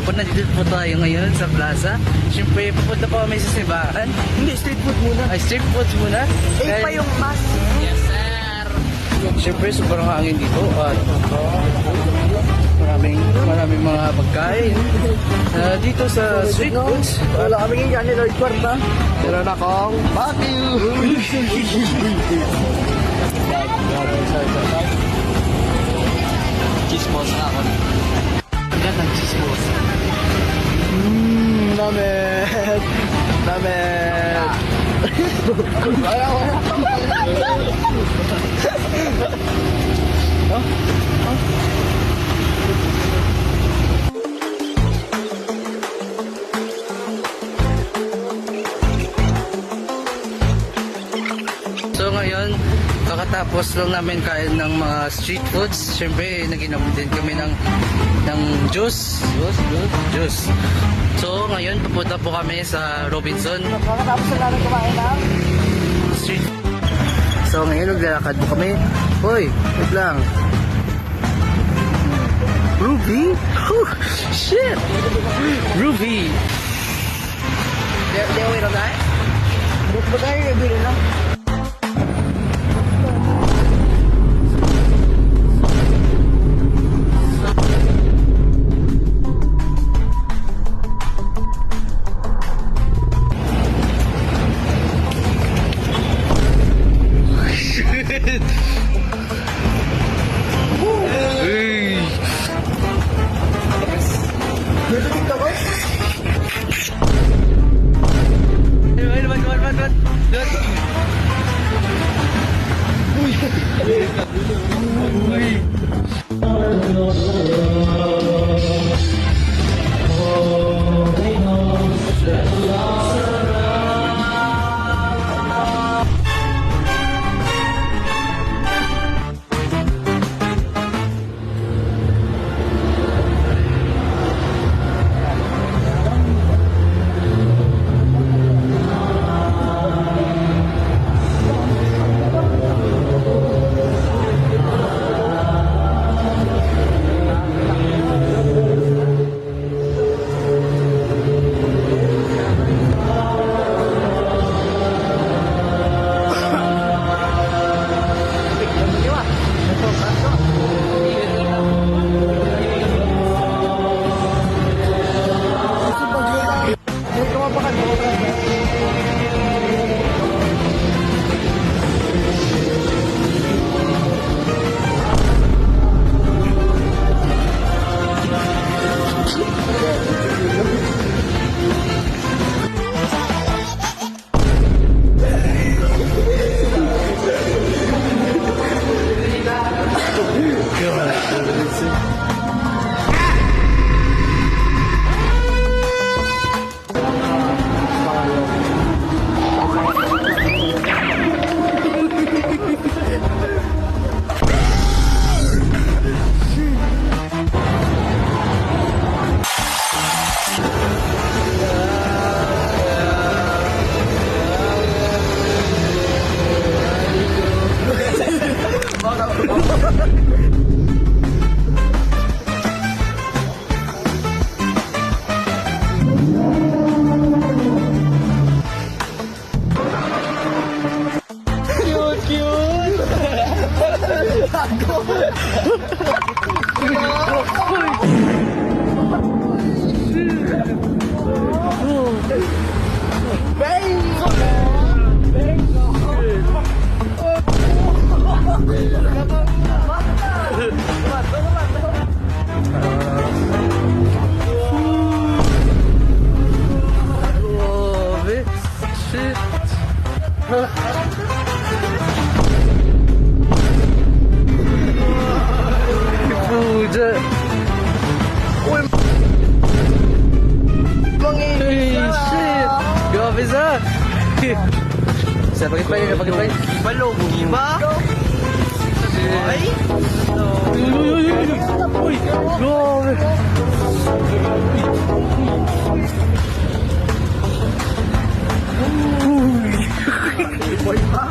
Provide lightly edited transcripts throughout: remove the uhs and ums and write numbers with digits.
po, nandito po tayo ngayon sa plaza. Siyempre, papunta po kami sa simbahan. Hindi, street food muna. Ay, street foods muna. Eh, pa yung mas. Yes, sir! Siyempre, sobrang hangin dito. At maraming mga pagkain. Dito sa street foods. Wala kami ganyan ni Lord Kwarta. Meron akong chismos na ako. Agad ng chismos. Damit. Damit. So ngayon, kakatapos lang namin kain ng mga street foods. Siyempre, naginom din kami ng juice. Juice. So ngayon, pupunta po kami sa Robinson Makatapos na namin kumain ng Street. So ngayon, naglalakad po kami. Hoy, wait lang. Ruby? Oh, shit! Ruby! They wait on that? Ba tayo nabili na? Hey! Puja. Hey, shit. Grabe sa. Sa pagkipay. Balong, iba? Ay? Uy, grabe. Boy pa?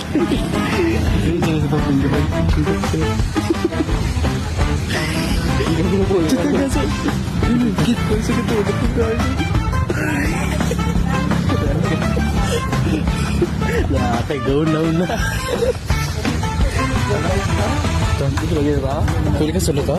Jangan sebab pinjaman. Kita masuk. Kita masuk ke tu. Lah, tak gaun na. Itu lagi apa? Boleh ka solo ka?